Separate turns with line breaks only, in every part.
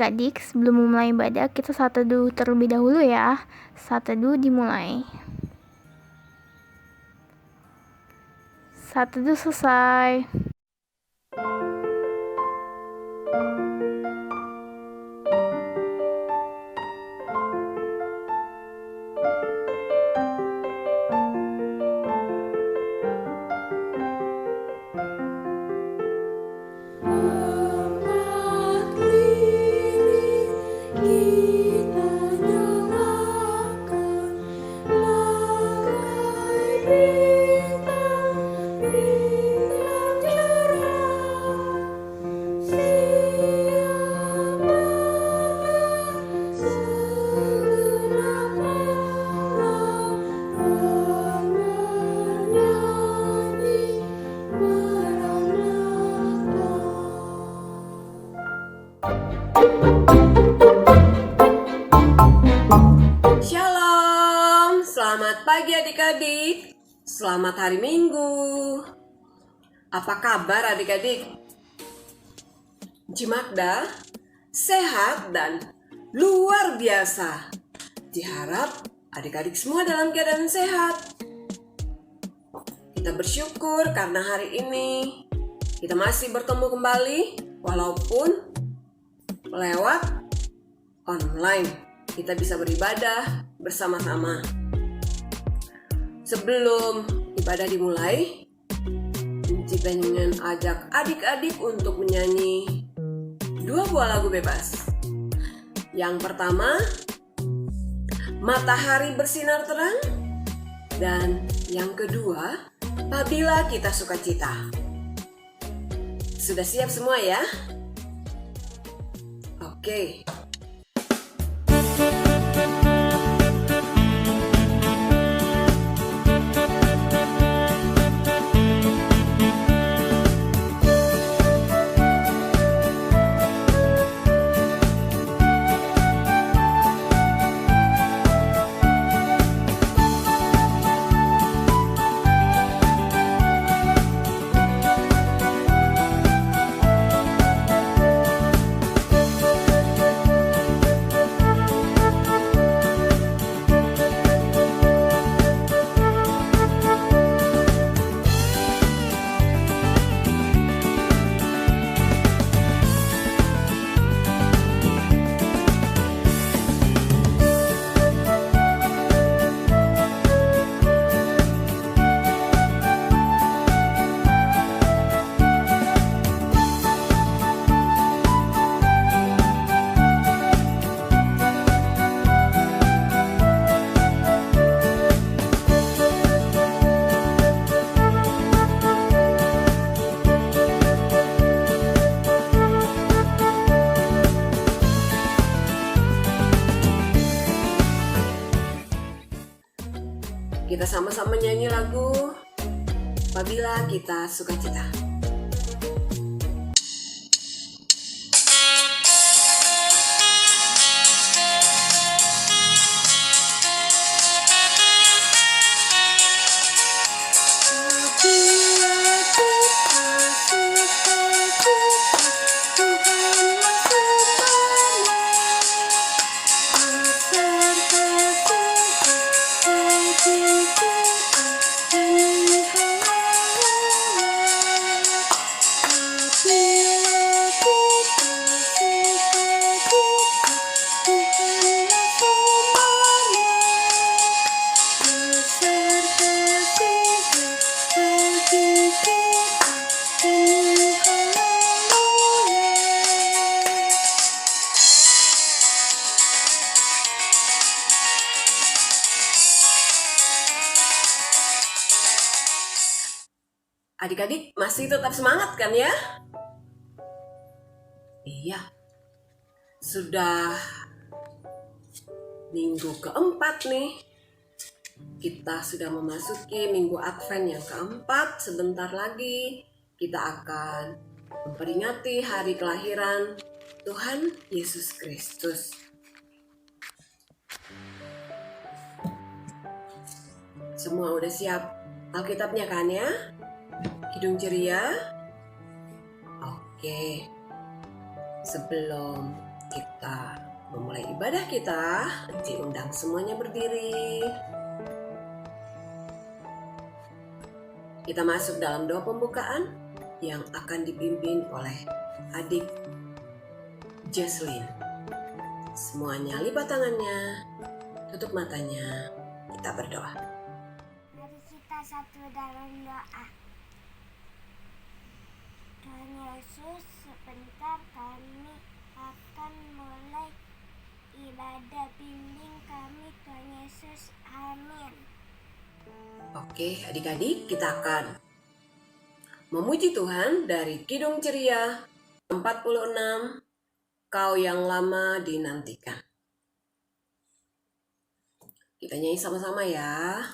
adik-adik, sebelum memulai ibadah, kita saat teduh terlebih dahulu ya. Saat teduh dimulai. Saat teduh selesai.
Shalom, selamat pagi adik-adik. Selamat hari Minggu. Apa kabar adik-adik? Magda sehat dan luar biasa. Diharap adik-adik semua dalam keadaan sehat. Kita bersyukur karena hari ini kita masih bertemu kembali walaupun lewat online. Kita bisa beribadah bersama-sama. Sebelum ibadah dimulai, Enci pengen ajak adik-adik untuk menyanyi 2 buah lagu bebas. Yang pertama, Matahari Bersinar Terang. Dan yang kedua, Apabila Kita Sukacita. Sudah siap semua ya? Oke. Kita sama-sama nyanyi lagu Apabila Kita Sukacita. Adik-adik masih tetap semangat kan ya? Iya, sudah minggu keempat nih. Kita sudah memasuki minggu Advent yang keempat. Sebentar lagi kita akan memperingati hari kelahiran Tuhan Yesus Kristus. Semua udah siap Alkitabnya kan ya? Hidung ceria? Oke. Sebelum kita memulai ibadah kita. Diundang semuanya berdiri. Kita masuk dalam doa pembukaan yang akan dipimpin oleh adik Jesslyn. Semuanya lipat tangannya, tutup matanya, kita berdoa.
Mari kita satu dalam doa. Tuhan Yesus, sebentar kami akan mulai ibadah, bimbing kami Tuhan Yesus, amin.
Oke, adik-adik, kita akan memuji Tuhan dari Kidung Ceria 46, Kau yang lama dinantikan. Kita nyanyi sama-sama ya.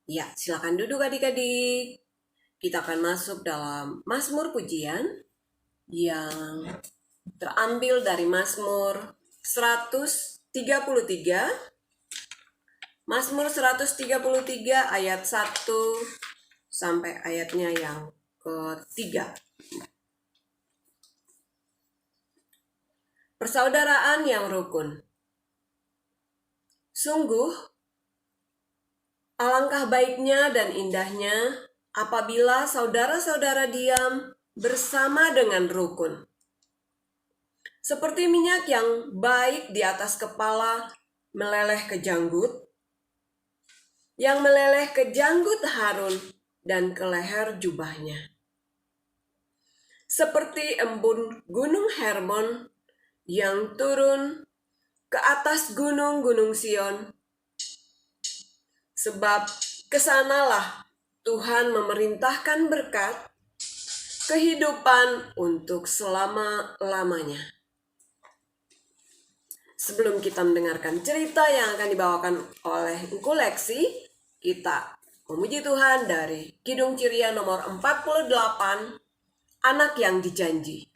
Ya, silakan duduk adik-adik. Kita akan masuk dalam Mazmur pujian yang terambil dari Mazmur 133. Mazmur 133 ayat 1 sampai ayatnya yang ketiga. Persaudaraan yang rukun. Sungguh, alangkah baiknya dan indahnya apabila saudara-saudara diam bersama dengan rukun. Seperti minyak yang baik di atas kepala meleleh ke janggut, yang meleleh ke janggut Harun dan ke leher jubahnya. Seperti embun gunung Hermon yang turun ke atas gunung-gunung Sion. Sebab kesanalah Tuhan memerintahkan berkat, kehidupan untuk selama-lamanya. Sebelum kita mendengarkan cerita yang akan dibawakan oleh Engku Leksi, kita memuji Tuhan dari Kidung Ceria nomor 48, Anak yang Dijanji.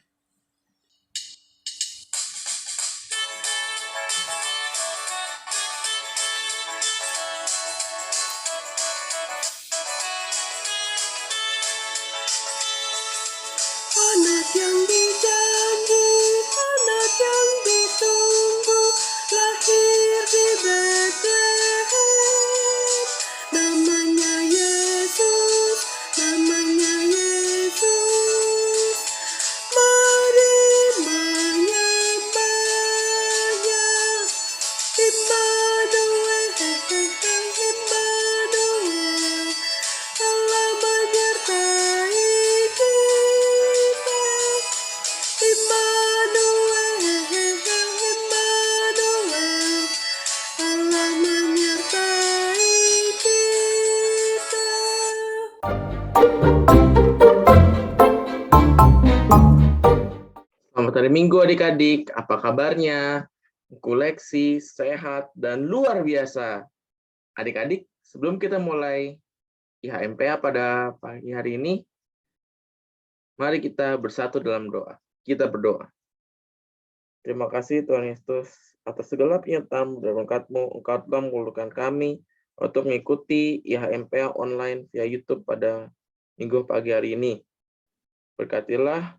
Anak yang dijanji, anak yang ditunggu, lahir di Bethlehem. Namanya Yesus, namanya Yesus. Mari menyembahnya. Immanuel, Immanuel, Allah menyertai kita. Immanuel, Immanuel, Allah menyertai kita.
Selamat hari Minggu adik-adik, apa kabarnya? Engku Leksi, sehat, dan luar biasa. Adik-adik, sebelum kita mulai IHMPA pada pagi hari ini, mari kita bersatu dalam doa. Kita berdoa. Terima kasih Tuhan Yesus atas segala penyertaan dan berkat-Mu. Engkau telah mengumpulkan kami untuk mengikuti IHMPA online via YouTube pada Minggu pagi hari ini. Berkatilah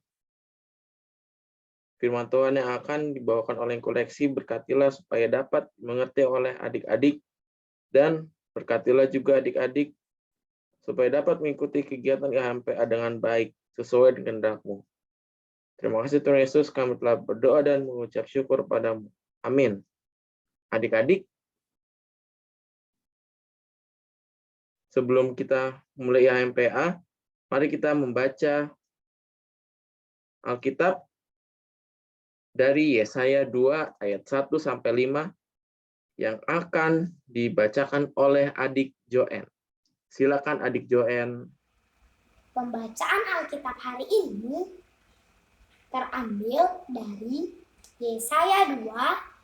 firman Tuhan yang akan dibawakan oleh koleksi berkatilah supaya dapat mengerti oleh adik-adik, dan berkatilah juga adik-adik supaya dapat mengikuti kegiatan IHMPA dengan baik sesuai dengan kehendak-Mu. Terima kasih Tuhan Yesus, kami telah berdoa dan mengucap syukur padamu. Amin. Adik-adik, sebelum kita mulai IHMPA, mari kita membaca Alkitab dari Yesaya 2 ayat 1 sampai 5 yang akan dibacakan oleh adik Joen. Silakan adik Joen.
Pembacaan Alkitab hari ini terambil dari Yesaya 2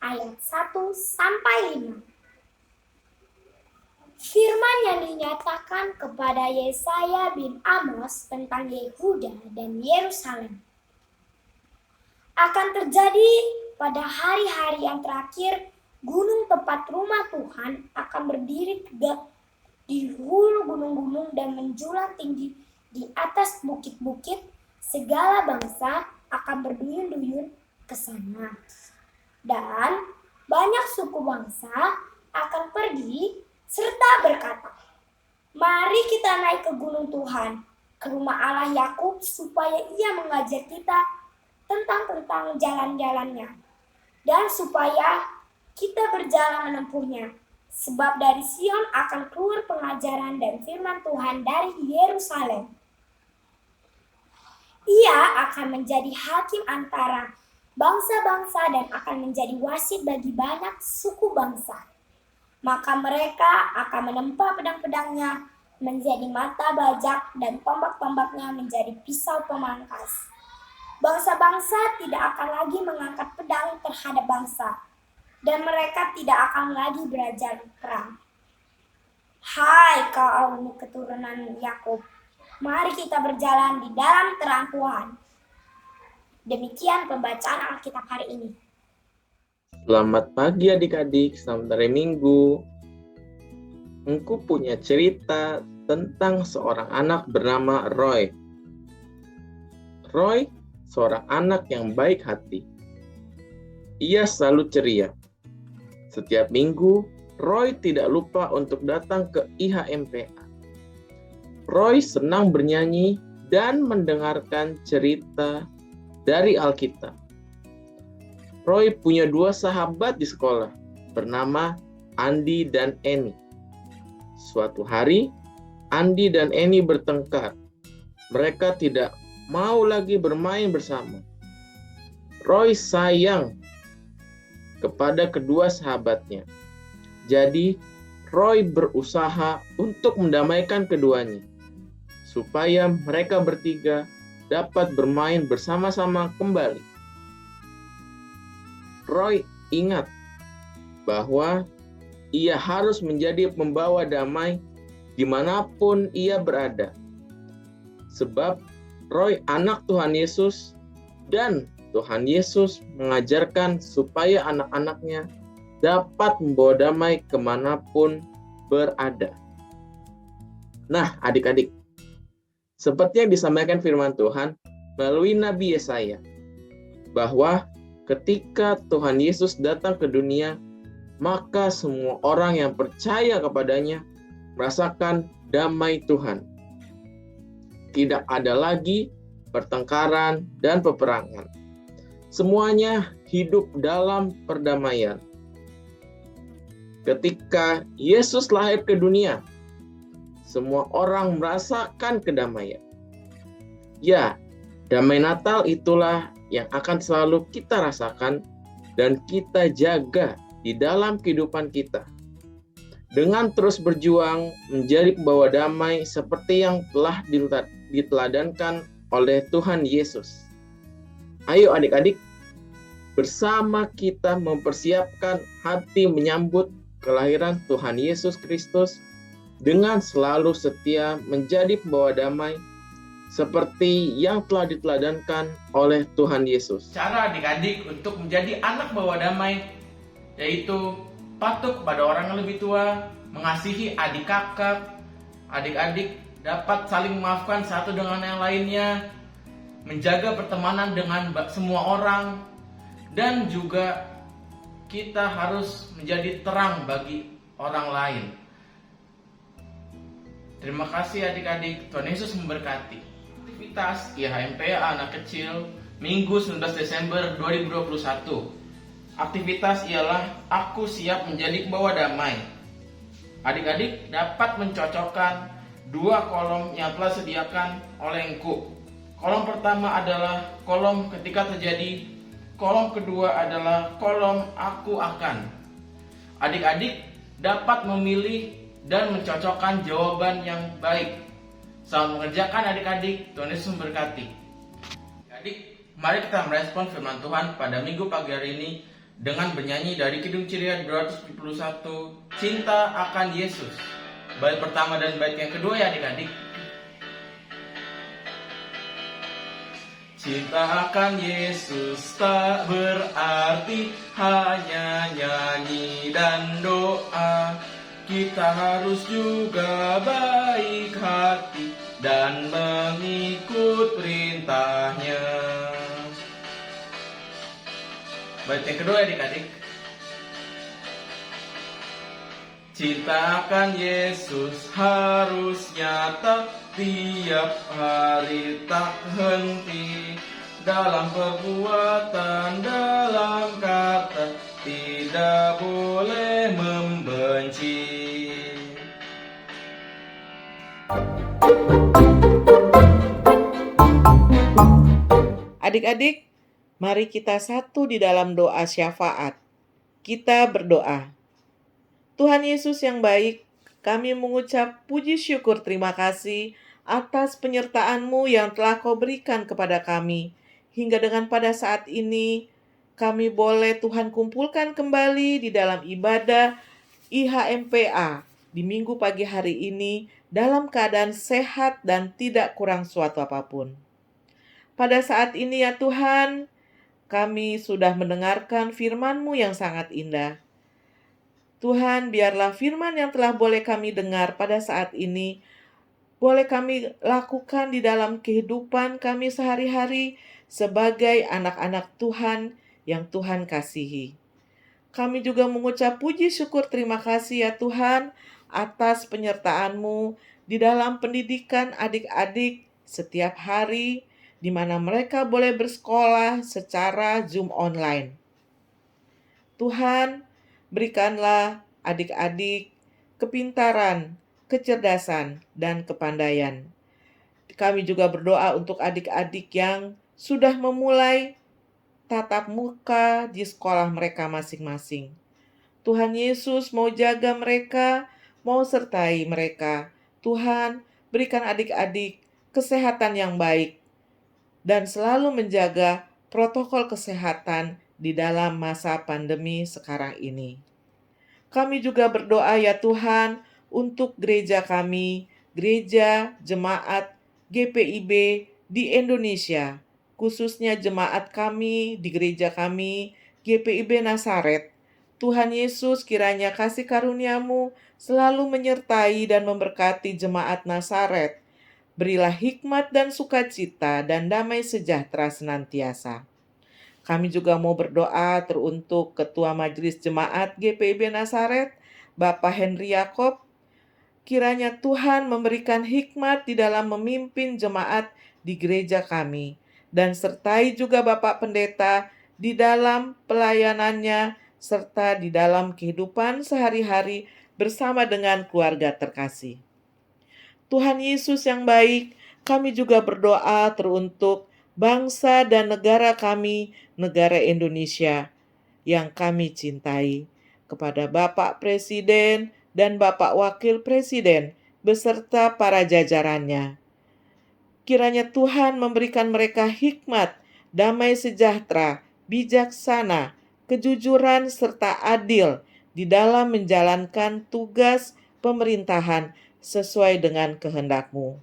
ayat 1 sampai 5. Firman yang dinyatakan kepada Yesaya bin Amos tentang Yehuda dan Yerusalem akan terjadi pada hari-hari yang terakhir. Gunung tempat rumah Tuhan akan berdiri tegak di hulu gunung-gunung dan menjulang tinggi di atas bukit-bukit. Segala bangsa akan berduyun-duyun ke sana. Dan banyak suku bangsa akan pergi serta berkata, "Mari kita naik ke gunung Tuhan, ke rumah Allah Yakub, supaya Ia mengajar kita tentang jalan-jalannya, dan supaya kita berjalan menempuhnya. Sebab dari Sion akan keluar pengajaran dan firman Tuhan dari Yerusalem. Ia akan menjadi hakim antara bangsa-bangsa dan akan menjadi wasit bagi banyak suku bangsa. Maka mereka akan menempa pedang-pedangnya menjadi mata bajak dan tombak-tombaknya menjadi pisau pemangkas. Bangsa-bangsa tidak akan lagi mengangkat pedang terhadap bangsa, dan mereka tidak akan lagi belajar perang. Hai kaum keturunan Yakub, mari kita berjalan di dalam terang Tuhan." Demikian pembacaan Alkitab hari ini.
Selamat pagi adik-adik, selamat hari Minggu. Engkau punya cerita tentang seorang anak bernama Roy. Roy, seorang anak yang baik hati. Ia selalu ceria. Setiap minggu, Roy tidak lupa untuk datang ke IHMPA. Roy senang bernyanyi dan mendengarkan cerita dari Alkitab. Roy punya 2 sahabat di sekolah, bernama Andi dan Annie. Suatu hari, Andi dan Annie bertengkar. Mereka tidak mau lagi bermain bersama. Roy sayang kepada kedua sahabatnya. Jadi, Roy berusaha untuk mendamaikan keduanya, supaya mereka bertiga dapat bermain bersama-sama kembali. Roy ingat bahwa ia harus menjadi pembawa damai dimanapun ia berada. Sebab Roy anak Tuhan Yesus, dan Tuhan Yesus mengajarkan supaya anak-anaknya dapat membawa damai kemanapun berada. Nah, adik-adik, seperti yang disampaikan firman Tuhan melalui Nabi Yesaya, bahwa ketika Tuhan Yesus datang ke dunia, maka semua orang yang percaya kepadanya merasakan damai Tuhan. Tidak ada lagi pertengkaran dan peperangan. Semuanya hidup dalam perdamaian. Ketika Yesus lahir ke dunia, semua orang merasakan kedamaian. Ya, damai Natal itulah yang akan selalu kita rasakan dan kita jaga di dalam kehidupan kita. Dengan terus berjuang menjadi pembawa damai seperti yang telah diteladankan oleh Tuhan Yesus. Ayo adik-adik, bersama kita mempersiapkan hati menyambut kelahiran Tuhan Yesus Kristus dengan selalu setia menjadi pembawa damai seperti yang telah diteladankan oleh Tuhan Yesus.
Cara adik-adik untuk menjadi anak bawa damai yaitu patuh kepada orang yang lebih tua, mengasihi adik kakak, adik-adik dapat saling memaafkan satu dengan yang lainnya, menjaga pertemanan dengan semua orang, dan juga kita harus menjadi terang bagi orang lain. Terima kasih adik-adik, Tuhan Yesus memberkati. Aktivitas IHMP anak kecil Minggu 19 Desember 2021. Aktivitas ialah aku siap menjadi pembawa damai. Adik-adik dapat mencocokkan dua kolom yang telah disediakan oleh Engku. Kolom pertama adalah kolom ketika terjadi, kolom kedua adalah kolom aku akan. Adik-adik dapat memilih dan mencocokkan jawaban yang baik. Selamat mengerjakan adik-adik, Tuhan Yesus memberkati. Adik, mari kita merespon firman Tuhan pada minggu pagi hari ini dengan bernyanyi dari Kidung Ceria 271, Cinta akan Yesus. Bait pertama dan bait yang kedua ya adik-adik. Cinta akan Yesus tak berarti hanya nyanyi dan doa. Kita harus juga baik hati dan mengikut perintahnya. Bait yang kedua adik-adik. Cinta akan Yesus harus nyata tiap hari tak henti. Dalam perbuatan, dalam kata, tidak boleh membenci.
Adik-adik, mari kita satu di dalam doa syafaat. Kita berdoa. Tuhan Yesus yang baik, kami mengucap puji syukur terima kasih atas penyertaan-Mu yang telah Kau berikan kepada kami. Hingga dengan pada saat ini, kami boleh Tuhan kumpulkan kembali di dalam ibadah IHMPA di minggu pagi hari ini dalam keadaan sehat dan tidak kurang suatu apapun. Pada saat ini ya Tuhan, kami sudah mendengarkan firman-Mu yang sangat indah. Tuhan, biarlah firman yang telah boleh kami dengar pada saat ini, boleh kami lakukan di dalam kehidupan kami sehari-hari sebagai anak-anak Tuhan yang Tuhan kasihi. Kami juga mengucap puji syukur terima kasih ya Tuhan atas penyertaan-Mu di dalam pendidikan adik-adik setiap hari, di mana mereka boleh bersekolah secara Zoom online. Tuhan, berikanlah adik-adik kepintaran, kecerdasan, dan kepandaian. Kami juga berdoa untuk adik-adik yang sudah memulai tatap muka di sekolah mereka masing-masing. Tuhan Yesus mau jaga mereka, mau sertai mereka. Tuhan, berikan adik-adik kesehatan yang baik dan selalu menjaga protokol kesehatan di dalam masa pandemi sekarang ini. Kami juga berdoa ya Tuhan untuk gereja kami, gereja jemaat GPIB di Indonesia, khususnya jemaat kami di gereja kami, GPIB Nazaret. Tuhan Yesus, kiranya kasih karunia-Mu selalu menyertai dan memberkati jemaat Nazaret. Berilah hikmat dan sukacita dan damai sejahtera senantiasa. Kami juga mau berdoa teruntuk Ketua Majelis Jemaat GPIB Nazaret, Bapak Henry Yakob. Kiranya Tuhan memberikan hikmat di dalam memimpin jemaat di gereja kami. Dan sertai juga Bapak Pendeta di dalam pelayanannya, serta di dalam kehidupan sehari-hari bersama dengan keluarga terkasih. Tuhan Yesus yang baik, kami juga berdoa teruntuk bangsa dan negara kami, negara Indonesia yang kami cintai. Kepada Bapak Presiden dan Bapak Wakil Presiden beserta para jajarannya. Kiranya Tuhan memberikan mereka hikmat, damai sejahtera, bijaksana, kejujuran serta adil di dalam menjalankan tugas pemerintahan sesuai dengan kehendak-Mu.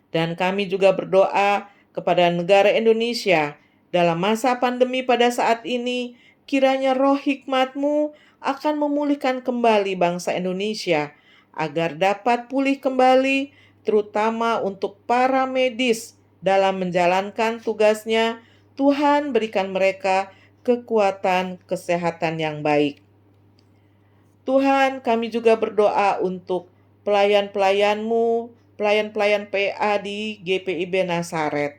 Dan kami juga berdoa kepada negara Indonesia dalam masa pandemi pada saat ini, kiranya roh hikmat-Mu akan memulihkan kembali bangsa Indonesia agar dapat pulih kembali, terutama untuk para medis Dalam menjalankan tugasnya, Tuhan berikan mereka kekuatan kesehatan yang baik. Tuhan, kami juga berdoa untuk pelayan-pelayan-Mu, pelayan-pelayan PA di GPIB Nazaret.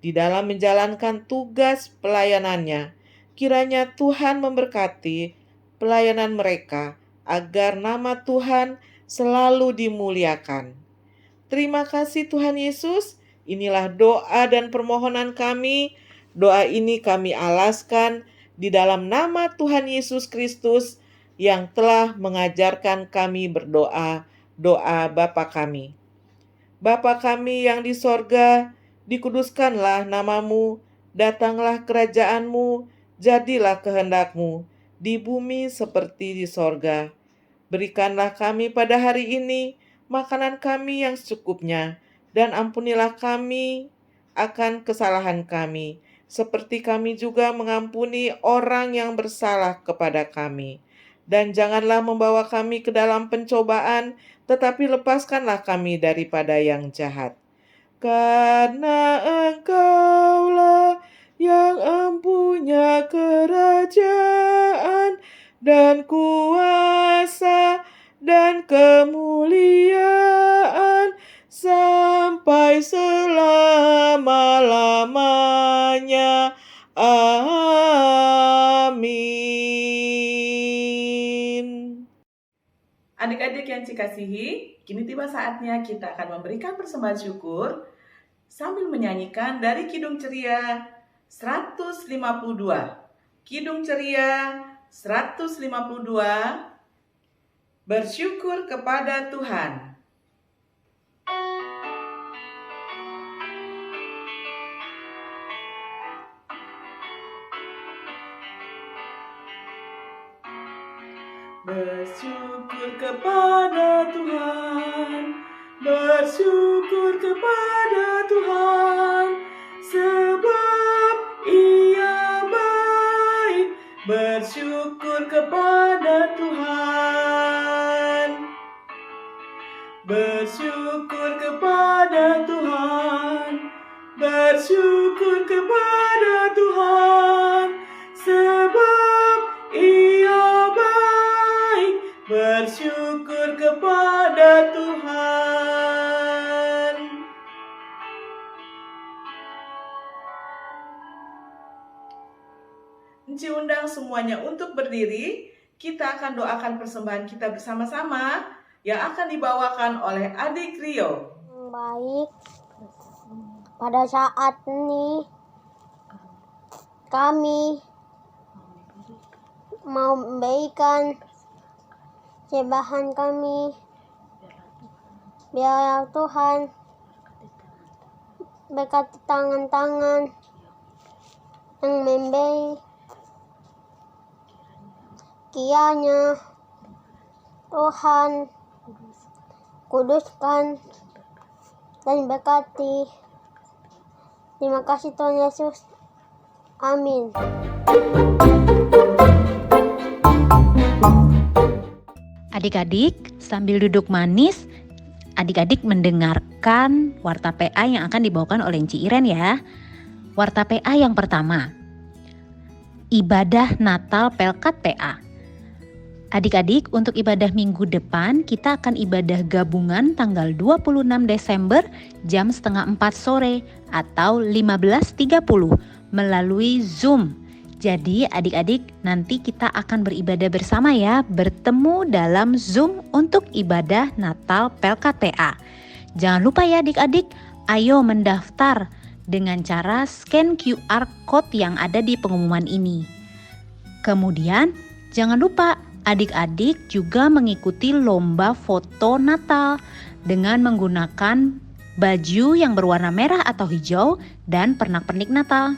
Di dalam menjalankan tugas pelayanannya, kiranya Tuhan memberkati pelayanan mereka agar nama Tuhan selalu dimuliakan. Terima kasih Tuhan Yesus. Inilah doa dan permohonan kami. Doa ini kami alaskan di dalam nama Tuhan Yesus Kristus yang telah mengajarkan kami berdoa, doa Bapa kami. Bapa kami yang di sorga, dikuduskanlah namamu, datanglah kerajaanmu, jadilah kehendak-Mu, di bumi seperti di sorga. Berikanlah kami pada hari ini makanan kami yang secukupnya, dan ampunilah kami akan kesalahan kami, seperti kami juga mengampuni orang yang bersalah kepada kami. Dan janganlah membawa kami ke dalam pencobaan, tetapi lepaskanlah kami daripada yang jahat. Karena Engkaulah yang empunya kerajaan dan kuasa dan kemuliaan sampai selama-lamanya. Amin.
Adik-adik yang dikasihi, kini tiba saatnya kita akan memberikan persembahan syukur sambil menyanyikan dari Kidung Ceria 152. Kidung Ceria 152, bersyukur kepada Tuhan. Bersyukur kepada Tuhan, bersyukur kepada Tuhan, sebab Ia baik. Bersyukur kepada Tuhan, bersyukur kepada Tuhan, bersyukur kepada Tuhan, sebab Ia baik. Bersyukur kepada Tuhan. Enci undang semuanya untuk berdiri. Kita akan doakan persembahan kita bersama-sama yang akan dibawakan oleh adik Rio.
Baik, pada saat ini kami mau memberikan sembahan kami. Biar Tuhan berkati tangan-tangan yang memberi. Kiranya Tuhan kuduskan dan berkati. Terima kasih Tuhan Yesus. Amin.
Adik-adik, sambil duduk manis, adik-adik mendengarkan warta PA yang akan dibawakan oleh Enci Iren ya. Warta PA yang pertama, ibadah Natal Pelkat PA. Adik-adik, untuk ibadah minggu depan kita akan ibadah gabungan tanggal 26 Desember jam setengah 4 sore atau 15.30 melalui Zoom. Jadi adik-adik, nanti kita akan beribadah bersama ya, bertemu dalam Zoom untuk ibadah Natal Pelkat PA. Jangan lupa ya adik-adik, ayo mendaftar dengan cara scan QR code yang ada di pengumuman ini. Kemudian jangan lupa adik-adik juga mengikuti lomba foto Natal dengan menggunakan baju yang berwarna merah atau hijau dan pernak-pernik Natal.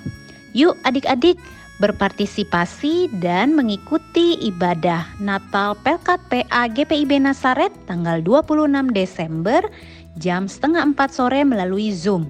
Yuk adik-adik berpartisipasi dan mengikuti ibadah Natal Pelkat PA GPIB Nazaret tanggal 26 Desember jam setengah 4 sore melalui Zoom.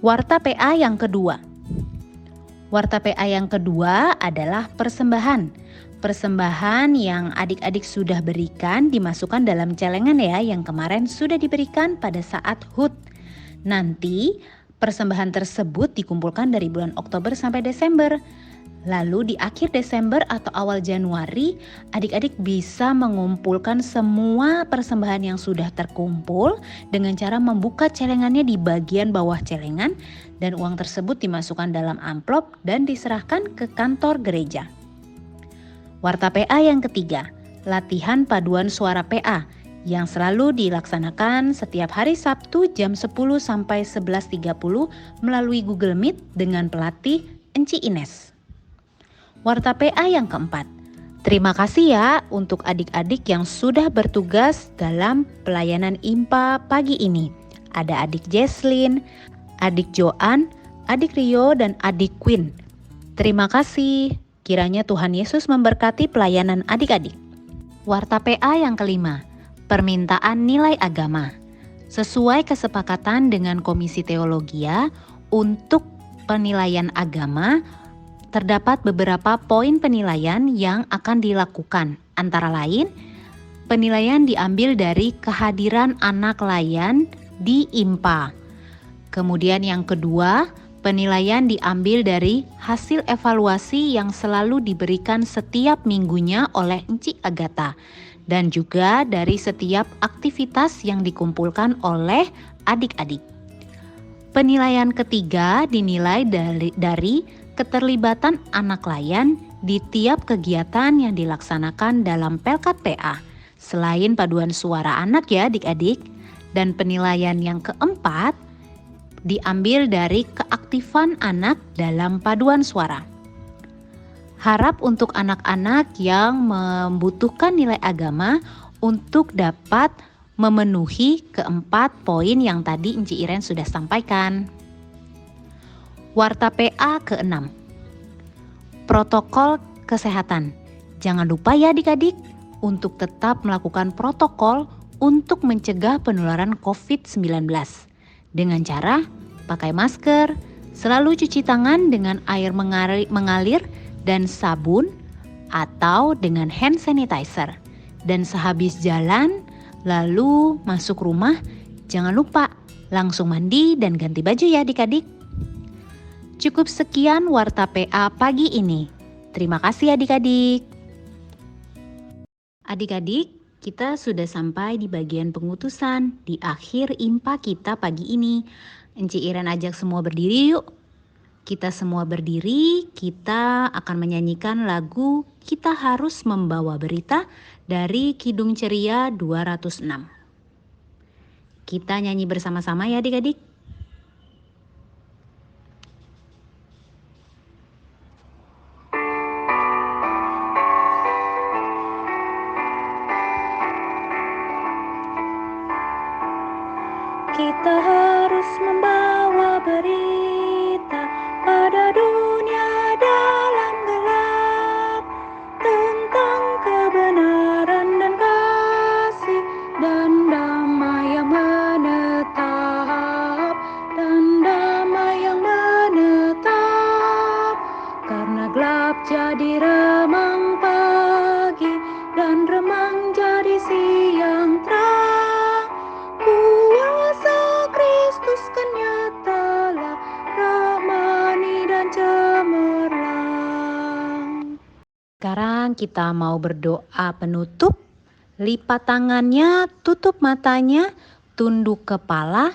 Warta PA yang kedua. Warta PA yang kedua adalah persembahan. Persembahan yang adik-adik sudah berikan dimasukkan dalam celengan ya, yang kemarin sudah diberikan pada saat HUT. Nanti persembahan tersebut dikumpulkan dari bulan Oktober sampai Desember. Lalu di akhir Desember atau awal Januari, adik-adik bisa mengumpulkan semua persembahan yang sudah terkumpul dengan cara membuka celengannya di bagian bawah celengan, dan uang tersebut dimasukkan dalam amplop dan diserahkan ke kantor gereja. Warta PA yang ketiga, latihan paduan suara PA yang selalu dilaksanakan setiap hari Sabtu jam 10 sampai 11.30 melalui Google Meet dengan pelatih Enci Ines. Warta PA yang keempat, terima kasih ya untuk adik-adik yang sudah bertugas dalam pelayanan IMPA pagi ini. Ada adik Jesslyn, adik Joan, adik Rio, dan adik Queen. Terima kasih, kiranya Tuhan Yesus memberkati pelayanan adik-adik. Warta PA yang kelima, permintaan nilai agama. Sesuai kesepakatan dengan Komisi Teologia, untuk penilaian agama, terdapat beberapa poin penilaian yang akan dilakukan. Antara lain, penilaian diambil dari kehadiran anak layan di IMPA. Kemudian yang kedua, penilaian diambil dari hasil evaluasi yang selalu diberikan setiap minggunya oleh Enci Agatha, dan juga dari setiap aktivitas yang dikumpulkan oleh adik-adik. Penilaian ketiga dinilai dari keterlibatan anak layan di tiap kegiatan yang dilaksanakan dalam Pelkat PA, selain paduan suara anak ya adik-adik. Dan penilaian yang keempat diambil dari keaktifan anak dalam paduan suara. Harap untuk anak-anak yang membutuhkan nilai agama untuk dapat memenuhi keempat poin yang tadi Enci Iren sudah sampaikan. Warta PA ke-6, protokol kesehatan. Jangan lupa ya adik-adik untuk tetap melakukan protokol untuk mencegah penularan COVID-19 dengan cara pakai masker, selalu cuci tangan dengan air mengalir dan sabun atau dengan hand sanitizer. Dan sehabis jalan lalu masuk rumah, jangan lupa langsung mandi dan ganti baju ya adik-adik. Cukup sekian Warta PA pagi ini. Terima kasih adik-adik. Adik-adik, kita sudah sampai di bagian pengutusan di akhir IMPA kita pagi ini. Enci Iren ajak semua berdiri yuk. Kita semua berdiri, kita akan menyanyikan lagu Kita Harus Membawa Berita dari Kidung Ceria 206. Kita nyanyi bersama-sama ya adik-adik. Kita harus membawa berita pada dunia dalam gelap tentang kebenaran dan kasih dan damai yang menetap, karena gelap jadi remang pagi dan remang jadi siang terang. Kuasa Kristus kan nyatalah, rahmani dan cemerlang. Sekarang kita mau berdoa penutup. Lipat tangannya, tutup matanya, tunduk kepala.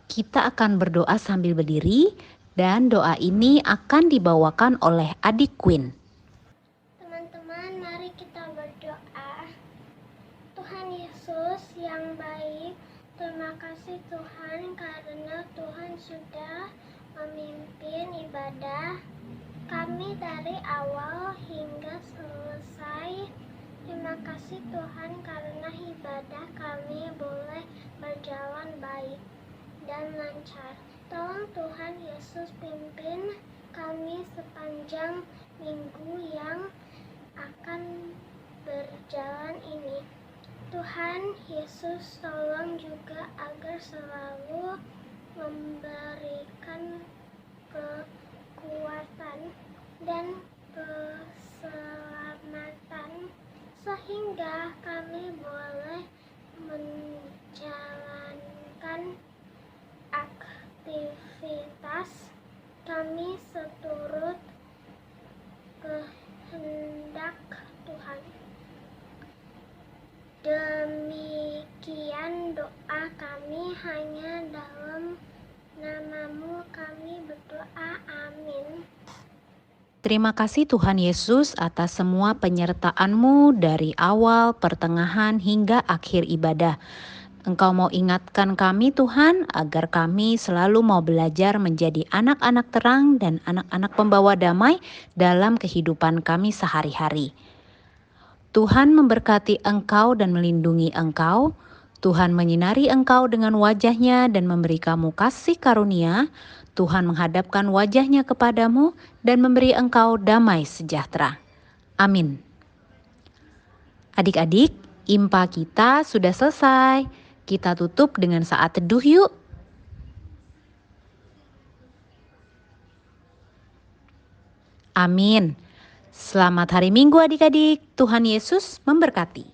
Kita akan berdoa sambil berdiri dan doa ini akan dibawakan oleh adik Queen.
Teman-teman, mari kita berdoa. Tuhan Yesus yang baik, terima kasih Tuhan karena Tuhan sudah memimpin ibadah kami dari awal hingga selesai. Terima kasih Tuhan karena ibadah kami boleh berjalan baik dan lancar. Tolong Tuhan Yesus pimpin kami sepanjang minggu yang akan berjalan ini. Tuhan Yesus tolong juga agar selalu memberikan kekuatan dan keselamatan sehingga kami boleh menjalankan aktivitas kami seturut kehendak Tuhan. Demikian doa kami, hanya dalam namamu kami berdoa, amin.
Terima kasih Tuhan Yesus atas semua penyertaan-Mu dari awal, pertengahan, hingga akhir ibadah. Engkau mau ingatkan kami Tuhan agar kami selalu mau belajar menjadi anak-anak terang dan anak-anak pembawa damai dalam kehidupan kami sehari-hari. Tuhan memberkati engkau dan melindungi engkau. Tuhan menyinari engkau dengan wajah-Nya dan memberi kamu kasih karunia. Tuhan menghadapkan wajah-Nya kepadamu dan memberi engkau damai sejahtera. Amin. Adik-adik, IMPA kita sudah selesai. Kita tutup dengan saat teduh yuk. Amin. Selamat hari Minggu adik-adik. Tuhan Yesus memberkati.